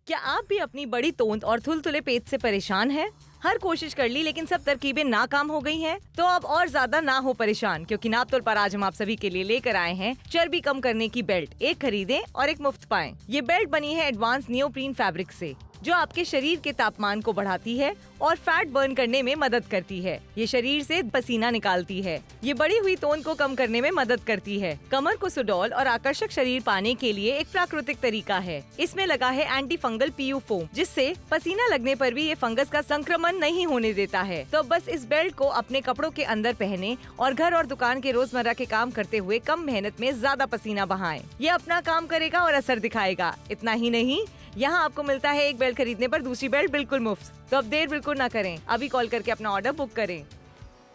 क्या आप भी अपनी बड़ी तोंद और थुलथुले पेट से परेशान हैं? हर कोशिश कर ली लेकिन सब तरकीबें नाकाम हो गई हैं? तो अब और ज्यादा ना हो परेशान, क्योंकि नापतोल पर आज हम आप सभी के लिए लेकर आए हैं चर्बी कम करने की बेल्ट। एक खरीदें और एक मुफ्त पाएं। ये बेल्ट बनी है एडवांस नियोप्रीन फैब्रिक से, जो आपके शरीर के तापमान को बढ़ाती है और फैट बर्न करने में मदद करती है। ये शरीर से पसीना निकालती है। ये बढ़ी हुई तोंद को कम करने में मदद करती है। कमर को सुडौल और आकर्षक शरीर पाने के लिए एक प्राकृतिक तरीका है। इसमें लगा है एंटी फंगल पीयू फोम, जिससे पसीना लगने पर भी ये फंगस का संक्रमण नहीं होने देता है। तो बस इस बेल्ट को अपने कपड़ों के अंदर पहने और घर और दुकान के रोजमर्रा के काम करते हुए कम मेहनत में ज्यादा पसीना बहाएं। ये अपना काम करेगा और असर दिखाएगा। इतना ही नहीं, यहाँ आपको मिलता है एक बेल्ट खरीदने पर दूसरी बेल्ट बिल्कुल मुफ्त। तो अब देर बिल्कुल ना करें, अभी कॉल करके अपना ऑर्डर बुक करें।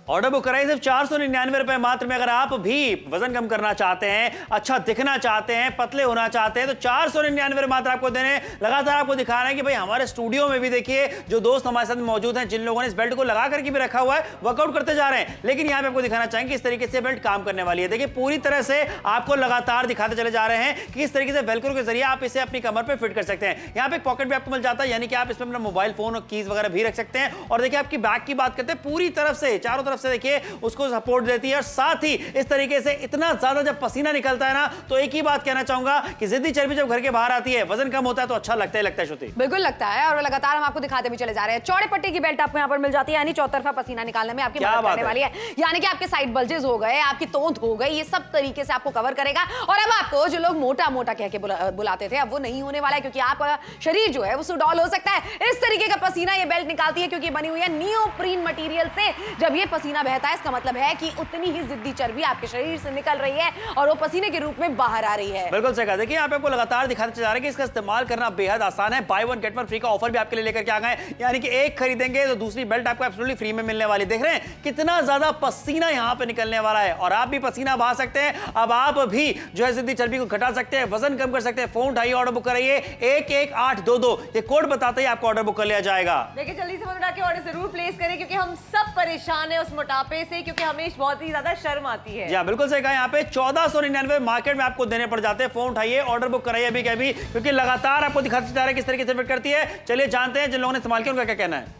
ऑर्डर बुक कराइए सिर्फ 499 रुपए मात्र में। अगर आप भी वजन कम करना चाहते हैं, अच्छा दिखना चाहते हैं, पतले होना चाहते हैं, तो 499 मात्र आपको देने। लगातार आपको दिखा रहे हैं कि भाई हमारे स्टूडियो में भी देखिए जो दोस्त हमारे साथ मौजूद हैं, जिन लोगों ने इस बेल्ट को लगा करके भी रखा हुआ है, वर्कआउट करते जा रहे हैं। लेकिन यहाँ पे आपको दिखाना चाहेंगे किस तरीके से बेल्ट काम करने वाली है। देखिए पूरी तरह से आपको लगातार दिखाते चले जा रहे हैं कि किस तरीके से वेलक्रो के जरिए आप इसे अपनी कमर पर फिट कर सकते हैं। यहाँ पे एक पॉकेट भी आपको मिल जाता है, यानी कि आप इसमें अपना मोबाइल फोन और कीज वगैरह भी रख सकते हैं। और देखिए आपकी बैक की बात करते हैं, पूरी तरफ से चारों तरफ से देखिए उसको सपोर्ट देती है। और साथ ही इस तरीके से इतना ज्यादा जब पसीना निकलता है ना, तो एक ही बात कहना चाहूंगा कि जिद्दी चर्बी जब घर के बाहर आती है, वजन कम होता है तो अच्छा लगता है श्रुति। बिल्कुल लगता है। और लगातार हम आपको दिखाते भी चले जा रहे हैं। चौड़े पट्टी की बेल्ट आपको यहाँ पर मिल जाती है, यानी चौतरफा पसीना निकालने में आपकी मदद करने वाली है। यानी कि आपके साइड बल्जेस हो गए, आपकी तोंद हो गई, ये सब तरीके से आपको कवर करेगा। और अब आपको जो लोग मोटा मोटा कह के बुलाते थे, अब वो नहीं होने वाला है, क्योंकि आप शरीर जो है वो सुडौल हो सकता है। इस तरीके का पसीना ये बेल्ट निकालती है, क्योंकि बनी हुई है नियोप्रीन मटेरियल से। जब ये पसीना बहता है, इसका मतलब है कि उतनी ही जिद्दी चर्बी आपके शरीर से निकल रही है और वो पसीने के रूप में बाहर आ रही है। बिल्कुल सही कहा। देखिए यहाँ पे आपको लगातार दिखाते जा रहे हैं कि इसका इस्तेमाल करना बेहद आसान है। Bye one get one free का ऑफर भी आपके लिए लेकर के आ गए, यानी कि एक खरीदेंगे तो दूसरी बेल्ट आपको एब्सोल्युटली फ्री में मिलने वाली। देख रहे हैं कितना ज्यादा पसीना यहाँ पे निकलने वाला है, और आप भी पसीना बहा सकते हैं। अब आप भी जो है जिद्दी चर्बी को घटा सकते हैं, वजन कम कर सकते हैं। फोन उठाइए, ऑर्डर बुक कराइए 11822, ये कोड बताते ही आपको ऑर्डर बुक कर लिया जाएगा। देखिए जल्दी से फोन उठा के ऑर्डर जरूर प्लेस करें, क्योंकि हम सब परेशान है उस मोटापे से, क्योंकि हमें बहुत ही ज्यादा शर्म आती है। जी बिल्कुल सही कहा। यहाँ पे 1499 मार्केट में आपको देने पड़ जाते हैं। फोन उठाइए, ऑर्डर बुक कराइए अभी के अभी, क्योंकि लगातार आपको दिखाते जा रहे हैं किस तरीके से फिट करती है। चलिए जानते हैं जिन लोगों ने इस्तेमाल किया उनका क्या कहना है।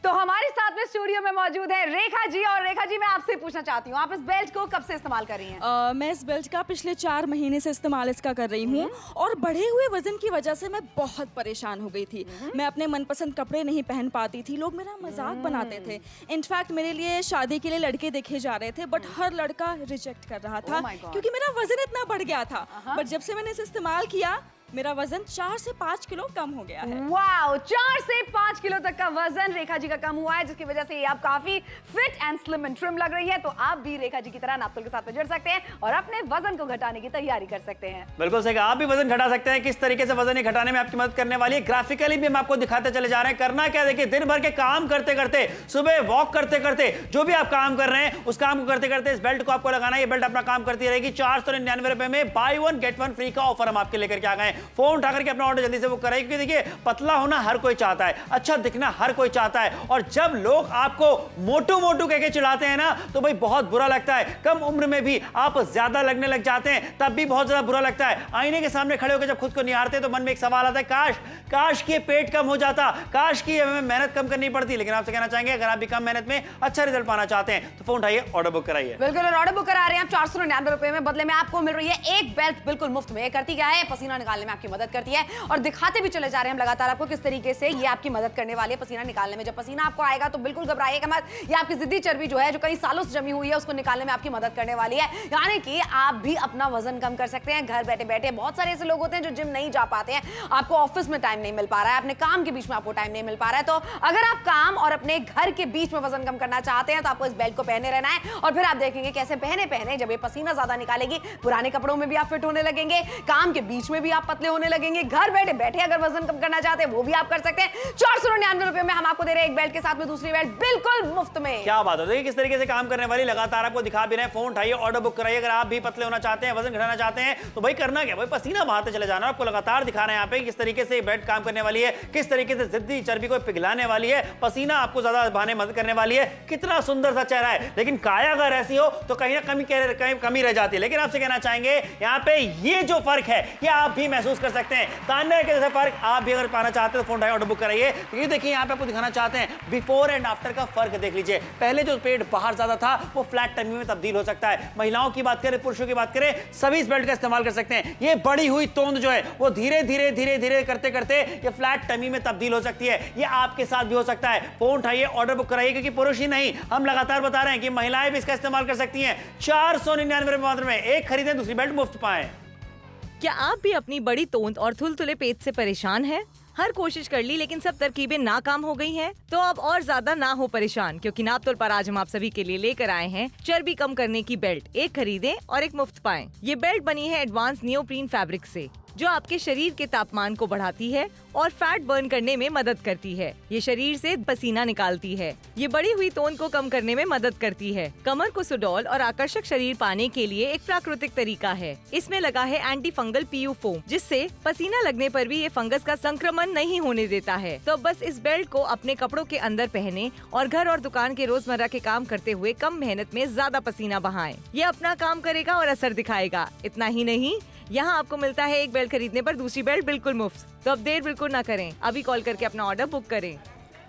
तो हमारे साथ में स्टूडियो में मौजूद है रेखा जी। और रेखा जी, मैं आपसे पूछना चाहती हूँ, आप इस बेल्ट को कब से इस्तेमाल कर रही हैं? मैं इस बेल्ट का पिछले 4 महीने से इस्तेमाल इसका कर रही हूँ, और बढ़े हुए वजन की वजह से मैं बहुत परेशान हो गई थी। मैं अपने मनपसंद कपड़े नहीं पहन पाती थी, लोग मेरा मजाक बनाते थे। इनफैक्ट मेरे लिए शादी के लिए लड़के देखे जा रहे थे, बट हर लड़का रिजेक्ट कर रहा था, क्योंकि मेरा वजन इतना बढ़ गया था। बट जब से मैंने इसे इस्तेमाल किया, मेरा वजन 4 से 5 किलो कम हो गया है। वाओ, 4 से 5 किलो तक का वजन रेखा जी का कम हुआ है, जिसकी वजह से आप काफी fit and slim and trim लग रही है। तो आप भी रेखा जी की तरह नापतोल के साथ में जुड़ सकते हैं और अपने वजन को घटाने की तैयारी कर सकते हैं। बिल्कुल सही कहा, आप भी वजन घटा सकते हैं। किस तरीके से वजन घटाने में आपकी मदद करने वाली है, ग्राफिकली भी हम आपको दिखाते चले जा रहे हैं। करना क्या, देखिए दिन भर के काम करते करते, सुबह वॉक करते करते, जो भी आप काम कर रहे हैं उस काम को करते करते इस बेल्ट को आपको लगाना है। ये बेल्ट अपना काम करती रहेगी। 499 रुपए में bye one get one free का ऑफर हम आपके लेकर के आ गए। फोन उठा करके ऑर्डर जल्दी से बुक कराइए, क्योंकि देखिए पतला होना हर कोई चाहता है, अच्छा दिखना हर कोई चाहता है। और जब लोग आपको मोटू मोटू कह के चिढ़ाते हैं ना, तो भाई बहुत बुरा लगता है। कम उम्र में भी आप ज्यादा लगने लग जाते हैं, तब भी बहुत ज्यादा बुरा लगता है। आईने के सामने खड़े होकर जब खुद को निहारते हैं तो मन में एक सवाल आता है, काश कि पेट कम हो जाता, काश कि हमें मेहनत कम करनी पड़ती। लेकिन आपसे कहना चाहेंगे, अगर आप भी कम मेहनत में अच्छा रिजल्ट पाना चाहते हैं तो फोन उठाइए, ऑर्डर बुक कराइए। बिल्कुल, ऑर्डर बुक करा रहे हैं आप 499 रुपए में। बदले में आपको मिल रही है एक बेल्ट बिल्कुल मुफ्त में। करती क्या है, पसीना निकालने में आपकी मदद करती है। और दिखाते भी चले जा रहे हैं हम लगातार आपको किस तरीके से ये आपकी मदद करने वाली है पसीना निकालने में। जब पसीना आपको आएगा तो बिल्कुल घबराइएगा मत, ये आपकी जिद्दी चर्बी जो है, जो कई सालों से जमी हुई है, उसको निकालने में आपकी मदद करने वाली है। यानी कि आप भी अपना वजन कम कर सकते हैं घर बैठे बैठे। बहुत सारे ऐसे लोग होते हैं जो जिम नहीं जा पाते हैं, आपको ऑफिस में टाइम नहीं मिल पा रहा है, अपने काम के बीच में आपको टाइम नहीं मिल पा रहा है। तो अगर आप काम और अपने घर के बीच में वजन कम करना चाहते हैं तो आपको इस बेल्ट को पहने रहना है। और फिर आप देखेंगे कैसे पहने पहने जब ये पसीना ज्यादा निकालेगी, पुराने कपड़ों में भी आप फिट होने लगेंगे, काम के बीच में भी आप पतले होने लगेंगे। घर बैठे बैठे अगर वजन कम करना चाहते हैं वो भी आप कर सकते हैं। 499 रुपए में हम आपको दे रहे हैं एक बेल्ट के साथ में दूसरी बेल्ट बिल्कुल मुफ्त में। क्या बात है, देखिए किस तरीके से काम करने वाली, लगातार आपको दिखा भी रहे हैं। फोन उठाइए, ऑर्डर बुक कराइए। अगर आप भी पतले होना चाहते हैं, वजन घटाना चाहते हैं, तो भाई करना क्या, भाई पसीना बहाते चले जाना। आपको लगातार दिखा रहे हैं यहाँ पे किस तरीके से बेल्ट काम करने वाली है, किस तरीके से जिद्दी चर्बी को पिघलाने वाली है, पसीना आपको ज्यादा बहाने मदद करने वाली है। कितना सुंदर सा चेहरा है, लेकिन काया अगर ऐसी हो तो कहीं ना कमी रह जाती है। लेकिन आपसे कहना चाहेंगे यहाँ पे ये जो फर्क है ये आप भी महसूस महसूस कर सकते हैं। तान्या के जैसा फर्क आप भी अगर पाना चाहते हैं तो फोन उठाइए, ऑर्डर बुक कराइए। क्योंकि देखिए यहाँ पे आपको दिखाना चाहते हैं बिफोर एंड आफ्टर का फर्क देख लीजिए। पहले जो पेट बाहर ज्यादा था वो फ्लैट टमी में तब्दील हो सकता है। महिलाओं की बात करें, पुरुषों की बात करें, सभी इस बेल्ट का इस्तेमाल कर सकते हैं। ये बढ़ी हुई तोंद जो है वो धीरे धीरे धीरे धीरे करते करते ये फ्लैट टमी में तब्दील हो सकती है। ये आपके साथ भी हो सकता है। फोन उठाइए, ऑर्डर बुक कराइए, क्योंकि पुरुष ही नहीं, हम लगातार बता रहे हैं कि महिलाएं भी इसका इस्तेमाल कर सकती हैं। 499 रुपए मात्र में एक खरीदें, दूसरी बेल्ट मुफ्त पाएं। क्या आप भी अपनी बड़ी तोंद और थुलथुले पेट से परेशान हैं? हर कोशिश कर ली लेकिन सब तरकीबें नाकाम हो गई हैं? तो अब और ज्यादा ना हो परेशान, क्योंकि नापतोल पर आज हम आप सभी के लिए लेकर आए हैं चर्बी कम करने की बेल्ट। एक खरीदें और एक मुफ्त पाएं। ये बेल्ट बनी है एडवांस नियोप्रीन फैब्रिक से, जो आपके शरीर के तापमान को बढ़ाती है और फैट बर्न करने में मदद करती है। ये शरीर से पसीना निकालती है। ये बढ़ी हुई तोंद को कम करने में मदद करती है। कमर को सुडौल और आकर्षक शरीर पाने के लिए एक प्राकृतिक तरीका है। इसमें लगा है एंटी फंगल पीयू फोम, जिससे पसीना लगने पर भी ये फंगस का संक्रमण नहीं होने देता है। तो बस इस बेल्ट को अपने कपड़ों के अंदर पहने और घर और दुकान के रोजमर्रा के काम करते हुए कम मेहनत में ज्यादा पसीना बहाएं। ये अपना काम करेगा और असर दिखाएगा। इतना ही नहीं, यहाँ आपको मिलता है एक बेल्ट खरीदने पर दूसरी बेल्ट बिल्कुल मुफ्त। तो अब देर बिल्कुल ना करें, अभी कॉल करके अपना ऑर्डर बुक करें।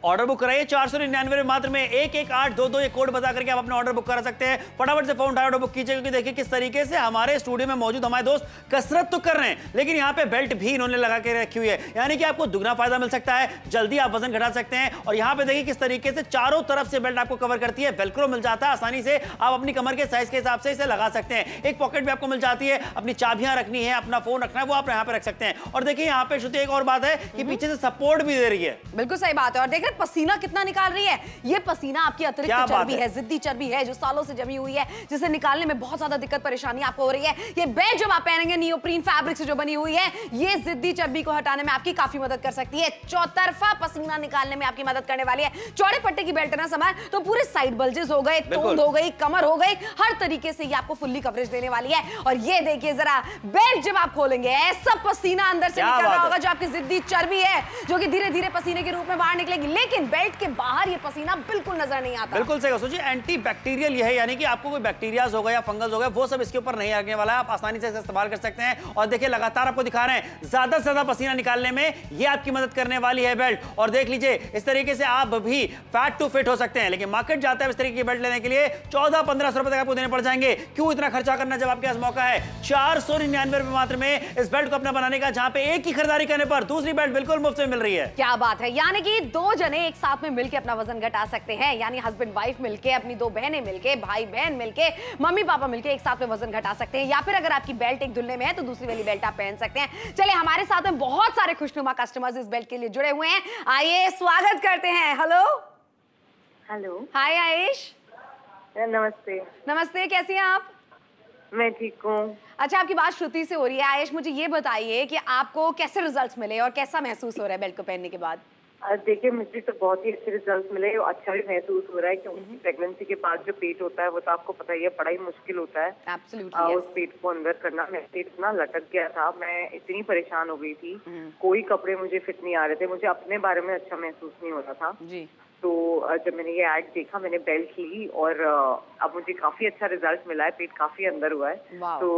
ऑर्डर बुक कराइए 499 में मात्र में 118222 ये कोड बता करके आप अपना ऑर्डर बुक करा सकते हैं। फटाफट से फोन उठाए, ऑर्डर बुक कीजिए, क्योंकि देखिए किस तरीके से हमारे स्टूडियो में मौजूद हमारे दोस्त कसरत तो कर रहे हैं, लेकिन यहाँ पे बेल्ट भी इन्होंने लगा के रखी हुई है। यानी कि आपको दुगना फायदा मिल सकता है, जल्दी आप वजन घटा सकते हैं। और यहाँ पे देखिए किस तरीके से चारों तरफ से बेल्ट आपको कवर करती है। वेलक्रो मिल जाता है, आसानी से आप अपनी कमर के साइज के हिसाब से इसे लगा सकते हैं। एक पॉकेट भी आपको मिल जाती है, अपनी चाबियां रखनी है, अपना फोन रखना है, वो आप यहाँ पे रख सकते हैं। और देखिए यहाँ पे श्रुति एक और बात है कि पीछे से सपोर्ट भी दे रही है। बिल्कुल सही बात है। और देख रहे पसीना कितना निकाल रही है। ये पसीना आपकी अतिरिक्त चर्बी है, जिद्दी चर्बी है, जो सालों से जमी हुई है, जिसे निकालने में बहुत ज्यादा दिक्कत परेशानी आपको हो रही है। ये बेल्ट जब आप पहनेंगे नियोप्रीन फैब्रिक से जो बनी हुई है, ये जिद्दी चर्बी को हटाने में आपकी काफी मदद कर सकती है। चौतरफा पसीना निकालने में आपकी मदद करने वाली है। चौड़े पट्टे की बेल्ट ना समार तो पूरे साइड बल्जेस हो गए, तोंद हो गई, कमर हो गई, हर तरीके से ये आपको फुल्ली कवरेज देने वाली है। और ये देखिए जरा, बेल्ट जब आप खोलेंगे ऐसा पसीना अंदर से निकल रहा होगा, जो आपकी जिद्दी चर्बी है, जो कि धीरे धीरे पसीने के रूप में बाहर निकलेगी। लेकिन बेल्ट के बाहर ये पसीना बिल्कुल नजर नहीं आता। बिल्कुल सही सोचिए, एंटी बैक्टीरियल ये है, यानी कि आपको कोई बैक्टीरियाज होगा या फंगस होगा वो सब इसके ऊपर नहीं आने वाला है। आप आसानी से इसे इस्तेमाल कर सकते हैं। और देखिए लगातार आपको दिखा रहे हैं, ज्यादा से ज्यादा पसीना निकालने में ये आपकी मदद करने वाली है बेल्ट। और देख लीजिए इस तरीके से आप भी फैट टू फिट हो सकते हैं। लेकिन मार्केट जाता है इस तरीके की बेल्ट लेने के लिए 1400-1500 रुपए तक आपको देने पड़ जाएंगे। क्यों इतना खर्चा करना जब आपके पास मौका है 499 रुपए मात्र में इस बेल्ट को अपना बनाने का, जहां पे एक ही खरीदारी करने पर दूसरी बेल्ट बिल्कुल मुफ्त में मिल रही है। क्या बात है। यानी कि दो जने एक साथ में मिलकर अपना वजन घटा सकते हैं। यानी हस्बैंड वाइफ मिलके, अपनी दो बहनें मिलके, भाई बहन मिलके, मम्मी पापा मिलके एक साथ में वजन घटा सकते हैं। या फिर अगर आपकी बेल्ट एक दुल्ले में है तो दूसरी वाली बेल्ट आप पहन सकते हैं। चलिए, हमारे साथ में बहुत सारे खुशनुमा कस्टमर्स इस बेल्ट के लिए जुड़े हुए हैं। आइए स्वागत करते हैं। हेलो हेलो, हाय आयुष। नमस्ते। नमस्ते, कैसी हैं आप? मैं ठीक हूँ। अच्छा, आपकी बात श्रुति से हो रही है। आयुष, मुझे ये बताइए कि आपको कैसे रिजल्ट्स मिले और कैसा महसूस हो रहा है बेल्ट को पहनने के बाद? देखिए, मुझे तो बहुत ही अच्छे रिजल्ट्स मिले और अच्छा भी महसूस हो रहा है, क्योंकि प्रेगनेंसी के बाद जो पेट होता है वो तो आपको पता ही है, बड़ा ही मुश्किल होता है। एब्सोल्युटली, उस पेट को अंदर करना। मेरा पेट इतना लटक गया था, मैं इतनी परेशान हो गई थी, कोई कपड़े मुझे फिट नहीं आ रहे थे, मुझे अपने बारे में अच्छा महसूस नहीं हो रहा था जी। तो जब मैंने ये ऐड देखा, मैंने बेल्ट ली और अब मुझे काफी अच्छा रिजल्ट मिला है, पेट काफी अंदर हुआ है, तो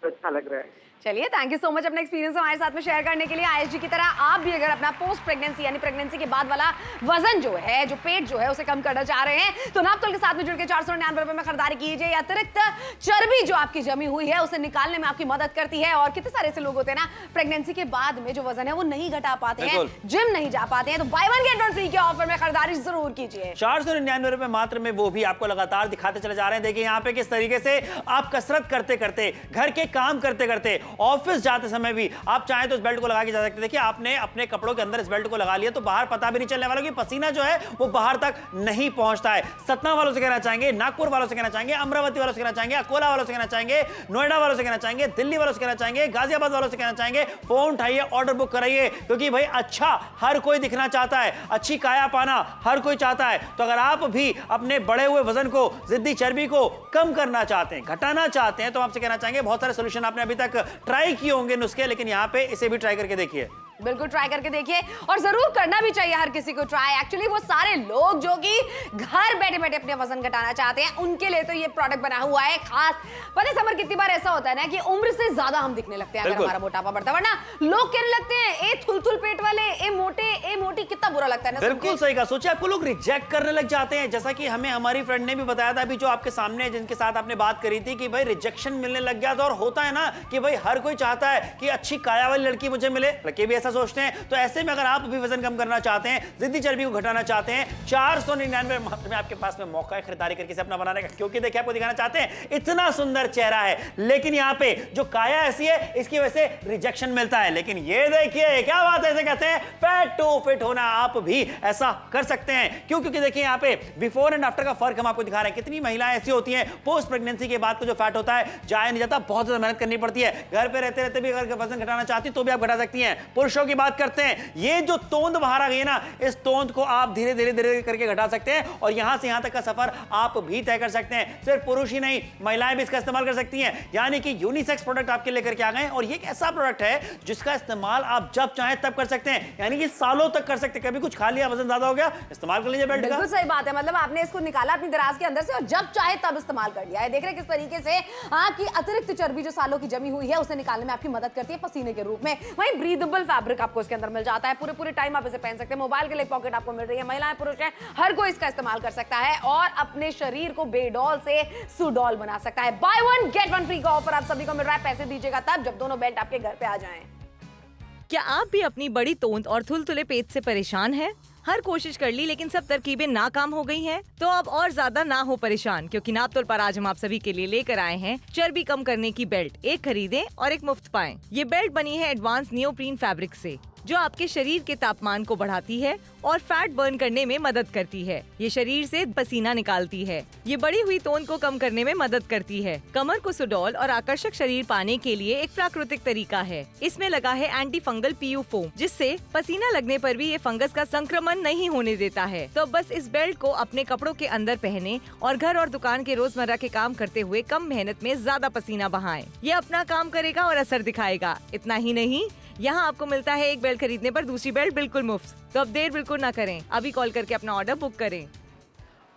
अच्छा लग रहा है। चलिए, थैंक यू सो मच अपना एक्सपीरियंस हमारे साथ में शेयर करने के लिए। आयुष जी की तरह आप भी अगर अपना पोस्ट प्रेगनेंसी यानी प्रेगनेंसी के बाद वाला वजन जो है, जो पेट जो है, उसे कम करना चाह रहे हैं तो नापतोल के साथ में जुड़ के 499 रुपए में खरीदारी कीजिए। अतिरिक्त चर्बी जो आपकी जमी हुई है उसे निकालने में आपकी मदद करती है। और कितने सारे ऐसे लोग होते हैं ना, प्रेगनेंसी के बाद में जो वजन है वो नहीं घटा पाते हैं, जिम नहीं जा पाते हैं, तो bye one get one free के ऑफर में खरीदारी जरूर कीजिए। 499 रुपए मात्र में, वो भी आपको लगातार दिखाते चले जा रहे हैं। देखिए यहाँ पे किस तरीके से आप कसरत करते करते, घर के काम करते करते, ऑफिस जाते समय भी आप चाहें तो इस बेल्ट को लगा के जा सकते हैं। देखिए आपने अपने कपड़ों के अंदर इस बेल्ट को लगा लिया तो बाहर पता भी नहीं चलने वाला कि पसीना जो है वो बाहर तक नहीं पहुंचता है। सतना वालों से कहना चाहेंगे, नागपुर वालों से कहना चाहेंगे, अमरावती वालों से कहना चाहेंगे, अकोला वालों से कहना चाहेंगे, नोएडा वालों से कहना चाहेंगे, दिल्ली वालों से कहना चाहेंगे, गाजियाबाद वालों से कहना चाहेंगे, फोन उठाइए, ऑर्डर बुक कराइए, क्योंकि भाई अच्छा हर कोई दिखना चाहता है, अच्छी काया पाना हर कोई चाहता है। तो अगर आप भी अपने बढ़े हुए वजन को, जिद्दी चर्बी को कम करना चाहते हैं, घटाना चाहते हैं, तो आपसे कहना चाहेंगे बहुत सारे सोल्यूशन आपने अभी तक ट्राई किए होंगे नुस्खे, लेकिन यहां पे इसे भी ट्राई करके देखिए। बिल्कुल ट्राई करके देखिए और जरूर करना भी चाहिए हर किसी को ट्राई। एक्चुअली वो सारे लोग जो कि घर बैठे बैठे अपने वजन घटाना चाहते हैं उनके लिए तो ये प्रोडक्ट बना हुआ है खास। पता है समर कितनी बार ऐसा होता है ना कि उम्र से ज्यादा हम दिखने लगते हैं अगर हमारा मोटापा बढ़ता है, वरना लोग कहने लगते हैं ए थुल पेट वाले, ए मोटे, ए मोटी, कितना बुरा लगता है ना। बिल्कुल सही कहा। सोचिए आपको लोग रिजेक्ट करने लग जाते हैं, जैसा कि हमें हमारी फ्रेंड ने भी बताया था अभी जो आपके सामने जिनके साथ आपने बात करी थी कि भाई रिजेक्शन मिलने लग गया था। और होता है ना कि भाई हर कोई चाहता है कि अच्छी काया वाली लड़की मुझे मिले, लड़के भी ऐसा सोचते हैं। तो ऐसे में अगर आप भी वजन कम करना चाहते हैं, जिद्दी चर्बी को घटाना चाहते हैं, 499 में आपके पास में मौका है खरीदारी करके अपना बनाने का। क्योंकि देखिए आपको दिखाना चाहते हैं इतना सुंदर चेहरा है, लेकिन यहाँ पे जो काया ऐसी है इसकी वजह से रिजेक्शन मिलता है। लेकिन ये देखिए क्या बात है, कहते हैं फैट टू फिट होना, आप भी ऐसा कर सकते हैं। क्यों? क्योंकि देखिए यहाँ पे बिफोर एंड आफ्टर का फर्क हम आपको दिखा रहे हैं। कितनी महिलाएं ऐसी होती हैं पोस्ट प्रेगनेंसी के बाद को जो फैट होता है जाया नहीं जाता, बहुत ज्यादा मेहनत करनी पड़ती है। घर पे रहते रहते भी अगर वजन घटाना चाहती तो भी आप घटा सकती हैं। पुरुषों की बात करते हैं, ये जो तोंद बाहर आ गई है ना, इस तोंद को आप धीरे धीरे धीरे करके घटा सकते हैं और यहां से यहां तक का सफर आप भी तय कर सकते हैं। सिर्फ पुरुष ही नहीं, महिलाएं भी इसका इस्तेमाल कर सकती हैं। यानी कि यूनिसेक्स प्रोडक्ट आपके लेकर के आ गए और ये एक ऐसा प्रोडक्ट है जिसका इस्तेमाल आप जब चाहें तब कर सकते हैं, यानी कि सालों तक कर सकते हैं। कभी कुछ खा लिया, वजन ज्यादा हो गया, इस्तेमाल कर लीजिए बेल्ट का। बिल्कुल सही बात है, मतलब आपने इसको निकाला अपनी दराज के अंदर से और जब चाहे तब इस्तेमाल कर लिया है। देख रहे हैं किस तरीके से आपकी अतिरिक्त चर्बी जो सालों की जमी हुई है उसे निकालने में आपकी मदद करती है पसीने के रूप में। वहीं ब्रीदेबल फैब्रिक आपको इसके अंदर मिल जाता है, पूरे टाइम आप इसे पहन सकते हैं। मोबाइल के लिए पॉकेट आपको मिल रही है, महिलाएं पुरुष हैं हर कोई इसका इस्तेमाल कर सकता है और अपने शरीर को बेडॉल से सुडॉल बना सकता है। Bye one get one free का ऑफर आप सभी को मिल रहा है। पैसे दीजिएगा तब जब दोनों बेल्ट आपके घर पे आ जाएं। क्या आप भी अपनी बड़ी तोंद और थुलथुले पेट से परेशान हैं? हर कोशिश कर ली लेकिन सब तरकीबें नाकाम हो गई हैं? तो अब और ज्यादा ना हो परेशान, क्योंकि नापतोल पर आज हम आप सभी के लिए लेकर आए हैं चर्बी कम करने की बेल्ट। एक खरीदें और एक मुफ्त पाएं। ये बेल्ट बनी है एडवांस नियोप्रीन फैब्रिक से, जो आपके शरीर के तापमान को बढ़ाती है और फैट बर्न करने में मदद करती है। ये शरीर से पसीना निकालती है। ये बढ़ी हुई तोंद को कम करने में मदद करती है। कमर को सुडौल और आकर्षक शरीर पाने के लिए एक प्राकृतिक तरीका है। इसमें लगा है एंटी फंगल पीयू फोम, जिससे पसीना लगने पर भी ये फंगस का संक्रमण नहीं होने देता है। तो बस इस बेल्ट को अपने कपड़ों के अंदर पहने और घर और दुकान के रोजमर्रा के काम करते हुए कम मेहनत में ज्यादा पसीना बहाएं। ये अपना काम करेगा और असर दिखाएगा। इतना ही नहीं, यहाँ आपको मिलता है एक बेल्ट खरीदने पर दूसरी बेल्ट बिल्कुल मुफ्त। तो अब देर बिल्कुल ना करें, अभी कॉल करके अपना ऑर्डर बुक करें।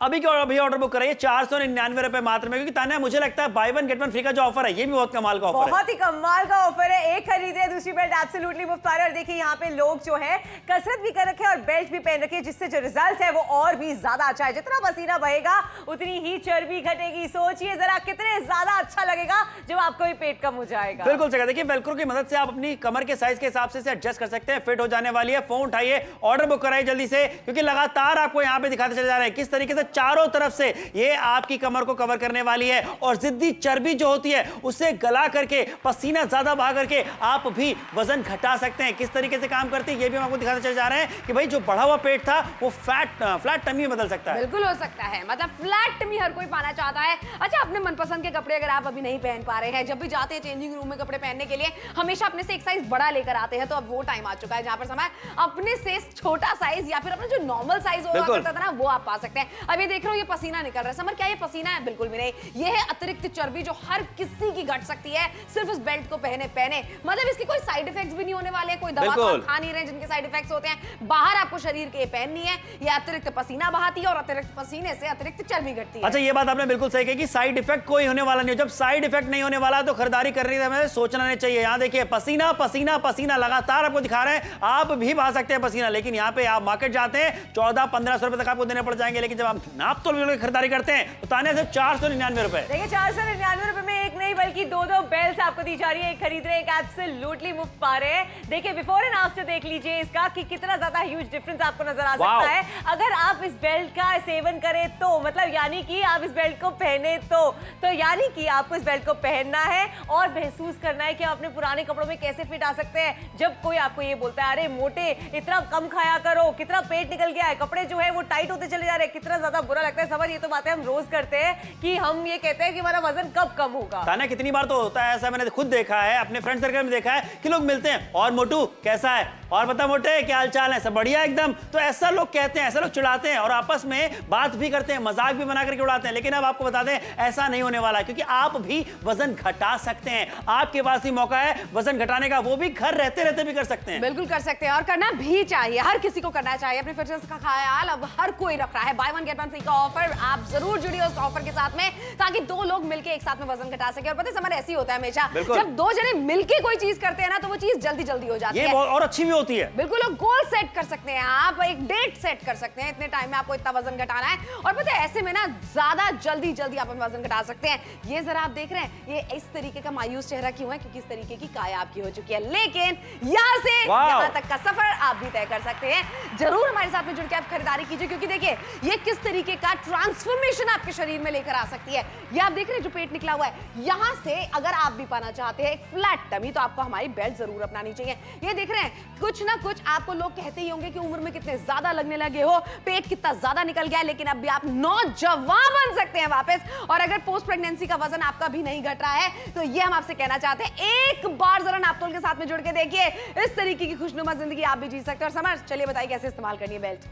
अभी ऑर्डर बुक कराइए 499 रुपए मात्र में, क्योंकि तान्या मुझे लगता है bye one get one free का जो ऑफर है ये भी बहुत कमाल का ऑफर है। बहुत ही कमाल का ऑफर है। एक खरीदे दूसरी बेल्ट एब्सोल्युटली मुफ्त पा रहे हैं। और देखिए यहाँ पे लोग जो है कसरत भी कर रखे हैं और बेल्ट भी पहन रखी है, जिससे जो रिजल्ट है वो और भी ज्यादा अच्छा है। जितना पसीना बहेगा उतनी ही चर्बी घटेगी। सोचिए जरा कितने ज्यादा अच्छा लगेगा जब आपको भी पेट कम हो जाएगा। बिल्कुल सही। देखिए वेलक्रो की मदद से आप अपनी कमर के साइज के हिसाब से एडजस्ट कर सकते हैं। फिट हो जाने वाली है। फोन उठाइए, ऑर्डर बुक कराइए जल्दी से, क्योंकि लगातार आपको यहाँ पे दिखाते चले जा रहे हैं किस तरीके से चारों तरफ से ये आपकी कमर को कवर करने वाली है और जिद्दी चर्बी जो होती है उसे गला करके पसीना ज्यादा बहा करके आप भी वजन घटा सकते हैं। किस तरीके से काम करती है ये भी हम आपको दिखाते चले जा रहे हैं कि भाई जो बढ़ा हुआ पेट था वो फ्लैट टमी में बदल सकता है। बिल्कुल हो सकता है, मतलब फ्लैट टमी हर कोई पाना चाहता है। अच्छा, अपने मनपसंद के कपड़े अगर आप अभी नहीं पहन पा रहे हैं, जब भी जाते हैं चेंजिंग रूम में कपड़े पहनने के लिए हमेशा अपने से एक साइज बड़ा लेकर आते हैं, तो अब वो टाइम आ चुका है जहां पर समय अपने से छोटा साइज या फिर अपना जो नॉर्मल साइज हुआ करता था ना वो आप पा सकते हैं। अब ये देख रहे हो ये पसीना निकल रहा है। समर क्या ये पसीना है? बिल्कुल भी नहीं, ये है अतिरिक्त चर्बी जो हर किसी की घट सकती है सिर्फ इस बेल्ट को पहने। मतलब इसके कोई साइड इफेक्ट्स भी नहीं होने वाले, कोई दवा खा नहीं रहे जिनके साइड इफेक्ट्स होते हैं। बाहर आपको शरीर के पहननी है, ये अतिरिक्त पसीना बहाती है और अतिरिक्त पसीने से अतिरिक्त चर्बी घटती है। अच्छा, ये बात आपने बिल्कुल सही कही कि साइड इफेक्ट कोई होने वाला नहीं। जब साइड इफेक्ट नहीं होने वाला तो खरीदारी करनी हमें सोचना नहीं चाहिए। यहाँ देखिए पसीना पसीना पसीना लगातार आपको दिखा रहे हैं, आप भी बहा सकते हैं पसीना। लेकिन यहाँ पे आप मार्केट जाते हैं 1400-1500 रुपए तक आपको देने पड़ जाएंगे, लेकिन जब आप नाप तोल खरीदारी करते हैं तो ताने सिर्फ 499 रुपए। देखिए 499 रुपए में एक नहीं बल्कि दो बेल्ट आपको दी जा रही है। एक खरीद रहे, एक एब्सोल्युटली मुफ्त पा रहे हैं। देखिए बिफोर एंड आफ्टर देख लीजिए इसका कि कितना ज्यादा ह्यूज डिफरेंस आपको नजर आ सकता है अगर आप इस बेल्ट का सेवन करें तो, मतलब यानी कि आप इस बेल्ट को पहने तो यानी कि आपको इस बेल्ट को पहनना है और महसूस करना है कि आप अपने पुराने कपड़ों में कैसे फिट आ सकते हैं। जब कोई आपको ये बोलता है अरे मोटे इतना कम खाया करो, कितना पेट निकल गया है, कपड़े जो है वो टाइट होते चले जा रहे हैं, कितना ज्यादा ज्यादा बुरा लगता है। समर, ये तो बातें हम रोज करते हैं कि हम ये कहते हैं कि हमारा वजन कब कम होगा। ताना, कितनी बार तो होता है ऐसा, मैंने खुद देखा है, अपने फ्रेंड सर्कल में देखा है कि लोग मिलते हैं, और मोटू कैसा है, और बता मोटे क्या हाल चाल है, सब बढ़िया एकदम। तो ऐसा लोग कहते हैं, ऐसा लोग चिढ़ाते हैं और आपस में बात भी करते हैं, मजाक भी बना करके उड़ाते हैं। लेकिन अब आपको बता दें, ऐसा नहीं होने वाला, क्योंकि आप भी वजन घटा सकते हैं। आपके पास ही मौका है वजन घटाने का, वो भी घर रहते रहते भी कर सकते हैं। बिल्कुल कर सकते हैं, और करना भी चाहिए, हर किसी को करना चाहिए। अपने फिटनेस का ख्याल अब हर कोई रख रहा है। Bye one get one free का ऑफर, आप जरूर जुड़िए उस ऑफर के साथ में, ताकि दो लोग मिलकर एक साथ में वजन घटा सके। और पता है समर, ऐसी होता है हमेशा, जब दो जने मिलकर कोई चीज करते हैं ना, तो वो चीज जल्दी जल्दी हो जाती है, और अच्छी भी होती है। बिल्कुल, लोग गोल सेट कर सकते हैं, आप एक डेट सेट कर सकते हैं, इतने टाइम में आपको इतना वजन घटाना है। और पता है ऐसे में ना ज्यादा जल्दी जल्दी आप वजन घटा सकते हैं। ये जरा आप देख रहे हैं, ये इस तरीके का मायूस चेहरा क्यों है? क्योंकि इस तरीके की काया आपकी हो चुकी है। लेकिन यहाँ से यहाँ तक का सफर आप भी तय कर सकते हैं। जरूर हमारे साथ में जुड़ के आप खरीदारी कीजिए, क्योंकि देखिए ये किस तरीके का ट्रांसफॉर्मेशन आपके शरीर में लेकर आ सकती है। ये आप देख रहे हैं जो पेट निकला हुआ है, यहाँ से अगर आप भी पाना चाहते हैं एक फ्लैट टमी, तो आपको हमारी बेल्ट जरूर अपनानी चाहिए। ये देख रहे हैं, कुछ ना कुछ आपको लोग कहते ही होंगे कि उम्र में कितने ज्यादा लगने लगे हो, पेट कितना ज्यादा निकल गया है, लेकिन अब भी आप नौजवान बन सकते हैं वापस। और अगर पोस्ट प्रेगनेंसी का वजन आपका भी नहीं घट रहा है, तो ये हम आपसे कहना चाहते हैं, एक बार जरा नापतोल के साथ में जुड़ के देखिए, इस तरीके की खुशनुमा जिंदगी आप भी जी सकते हैं। और समझ, चलिए बताइए कैसे इस्तेमाल करनी है बेल्ट।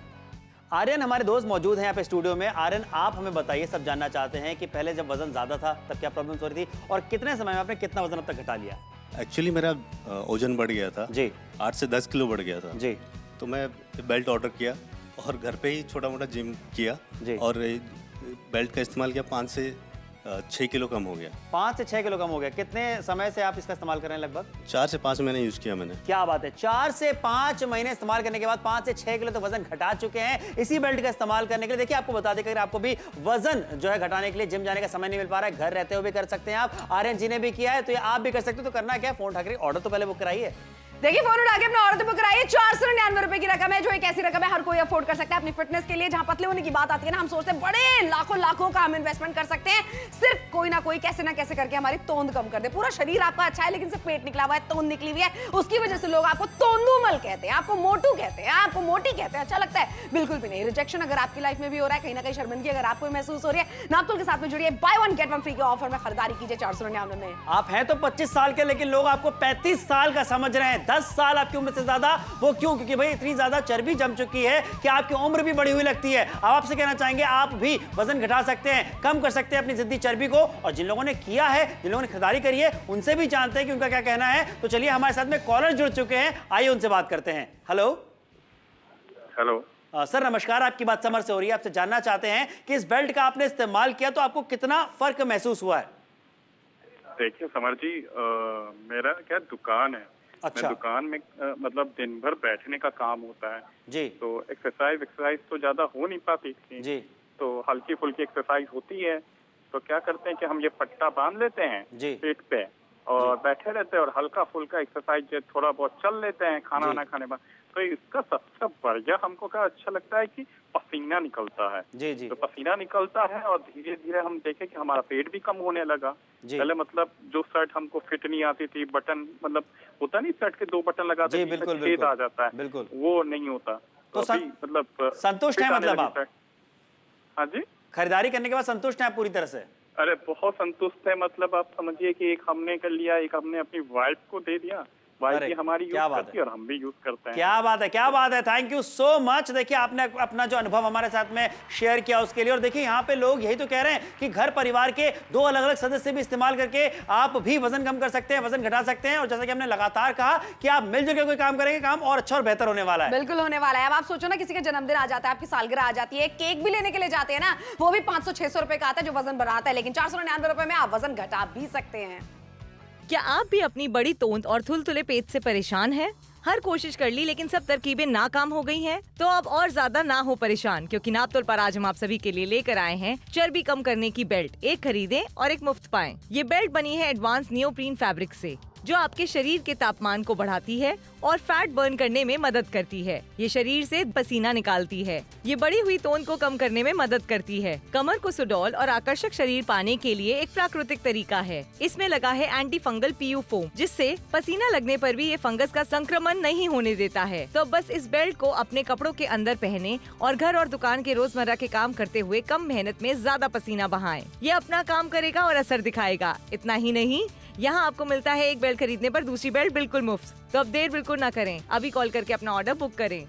आर्यन हमारे दोस्त मौजूद हैं यहाँ पे स्टूडियो में। आर्यन, आप हमें बताइए, सब जानना चाहते हैं कि पहले जब वजन ज्यादा था तब क्या प्रॉब्लम हो रही थी, और कितने समय में आपने कितना वजन अब तक घटा लिया? एक्चुअली मेरा वजन बढ़ गया था जी। 8 से 10 किलो बढ़ गया था जी। तो मैं बेल्ट ऑर्डर किया और घर पे ही छोटा मोटा जिम किया जी। और बेल्ट का इस्तेमाल किया, 5 से 6 किलो कम हो गया। 5 से 6 किलो कम हो गया। कितने समय से आप इसका इस्तेमाल कर रहे हैं? लगभग 4 से 5 महीने यूज किया मैंने। क्या बात है, 4 से 5 महीने इस्तेमाल करने के बाद 5 से 6 किलो तो वजन घटा चुके हैं इसी बेल्ट का इस्तेमाल करने के लिए। देखिए, आपको बता दें, अगर आपको भी वजन जो है घटाने के लिए जिम जाने का समय नहीं मिल पा रहा है, घर रहते हुए भी कर सकते हैं आप। आर्यन जी ने भी किया है, तो ये आप भी कर सकते हो। तो करना क्या है, फोन उठाकर ऑर्डर तो पहले बुक कराइए। देखिए, फोन उठा के अपना ऑर्डर बुक कराइए। 499 रुपए की रकम है, जो एक ऐसी रकम है हर कोई अफोर्ड कर सकता है अपनी फिटनेस के लिए। जहां पतले होने की बात आती है ना, हम सोचते हैं बड़े लाखों लाखों का हम इन्वेस्टमेंट कर सकते हैं, सिर्फ कोई ना कोई कैसे ना कैसे करके हमारी तोंद कम कर दे। पूरा शरीर आपका अच्छा है, लेकिन सिर्फ पेट निकला हुआ है, तोंद निकली हुई है, उसकी वजह से लोग आपको तोंदूमल कहते हैं, आपको मोटू कहते हैं, आपको मोटी कहते हैं। अच्छा लगता है? बिल्कुल भी नहीं। रिजेक्शन अगर आपकी लाइफ में भी हो रहा है, कहीं ना कहीं शर्मिंदगी अगर आपको महसूस हो रही है, नापतोल के साथ में जुड़िए, bye one get one free के ऑफर में खरीदारी कीजिए 499 में। आप हैं तो 25 साल के, लेकिन लोग आपको 35 साल का समझ रहे हैं। 10 साल आपकी उम्र से ज्यादा। वो क्यों? क्योंकि भाई इतनी ज्यादा चर्बी जम चुकी है कि आपकी उम्र भी बढ़ी हुई लगती है। अब आपसे कहना चाहेंगे, आप भी वजन घटा सकते हैं, कम कर सकते हैं अपनी जिद्दी चर्बी को। और जिन लोगों ने किया है, जिन लोगों ने खरीदारी करी है, उनसे भी जानते हैं कि उनका क्या कहना है। तो चलिए, हमारे साथ में कॉलर जुड़ चुके हैं, आइए उनसे बात करते हैं। हेलो हेलो सर, नमस्कार। आपकी बात समर से हो रही है। आपसे जानना चाहते हैं कि इस बेल्ट का आपने इस्तेमाल किया तो आपको कितना फर्क महसूस हुआ है? देखिए समर जी, मेरा क्या दुकान है। अच्छा। मैं दुकान में मतलब दिन भर बैठने का काम होता है जी। तो एक्सरसाइज तो ज्यादा हो नहीं पाती थी जी। तो हल्की फुल्की एक्सरसाइज होती है। तो क्या करते हैं कि हम ये पट्टा बांध लेते हैं जी। पेट पे और बैठे रहते हैं और हल्का फुल्का एक्सरसाइज थोड़ा बहुत चल लेते हैं खाना वाना खाने में। तो इसका सबसे बढ़िया हमको क्या अच्छा लगता है कि पसीना निकलता है। जी जी। तो पसीना निकलता है और धीरे धीरे हम देखें कि हमारा पेट भी कम होने लगा। पहले मतलब जो शर्ट हमको फिट नहीं आती थी, बटन मतलब होता नहीं, शर्ट के 2 बटन लगाते जी, बिल्कुल, छेद बिल्कुल, आ जाता है, बिल्कुल। वो नहीं होता। तो अभी मतलब संतुष्ट हैं मतलब आप? हाँ जी, खरीदारी करने के बाद संतुष्ट हैं आप पूरी तरह से? अरे बहुत संतुष्ट है। मतलब आप समझिए कि एक हमने कर लिया, एक हमने अपनी वाइफ को दे दिया, वाइफ भी हमारी यूज करती है और हम भी यूज करते हैं। क्या बात है, क्या बात है। Thank you so much. देखिए, आपने अपना जो अनुभव हमारे साथ में शेयर किया उसके लिए। और देखिए, यहाँ पे लोग यही तो कह रहे हैं कि घर परिवार के 2 अलग अलग सदस्य भी इस्तेमाल करके आप भी वजन कम कर सकते हैं, वजन घटा सकते हैं। और जैसा कि हमने लगातार कहा कि आप मिलजुल के कोई काम करेंगे, काम और अच्छा और बेहतर होने वाला है। बिल्कुल होने वाला है। अब आप सोचो ना, किसी का जन्मदिन आ जाता है, आपकी सालगिरह आ जाती है, केक भी लेने के लिए जाते हैं ना, वो भी 500-600 रुपए का आता है जो वजन बढ़ाता है, लेकिन 499 रुपए में आप वजन घटा भी सकते हैं। क्या आप भी अपनी बड़ी तोंद और थुलथुले पेट से परेशान हैं? हर कोशिश कर ली, लेकिन सब तरकीबें नाकाम हो गई हैं? तो अब और ज्यादा ना हो परेशान, क्योंकि नापतोल पर आज हम आप सभी के लिए लेकर आए हैं चर्बी कम करने की बेल्ट। एक खरीदें और एक मुफ्त पाएं। ये बेल्ट बनी है एडवांस नियोप्रीन फैब्रिक से। जो आपके शरीर के तापमान को बढ़ाती है और फैट बर्न करने में मदद करती है। ये शरीर से पसीना निकालती है। ये बढ़ी हुई तोंद को कम करने में मदद करती है। कमर को सुडौल और आकर्षक शरीर पाने के लिए एक प्राकृतिक तरीका है। इसमें लगा है एंटी फंगल पीयू फोम, जिससे पसीना लगने पर भी ये फंगस का संक्रमण नहीं होने देता है। तो बस इस बेल्ट को अपने कपड़ों के अंदर पहने और घर और दुकान के रोजमर्रा के काम करते हुए कम मेहनत में ज्यादा पसीना बहाएं। ये अपना काम करेगा और असर दिखाएगा। इतना ही नहीं, यहाँ आपको मिलता है एक बेल्ट खरीदने पर दूसरी बेल्ट बिल्कुल मुफ्त। तो अब देर बिल्कुल ना करें, अभी कॉल करके अपना ऑर्डर बुक करें।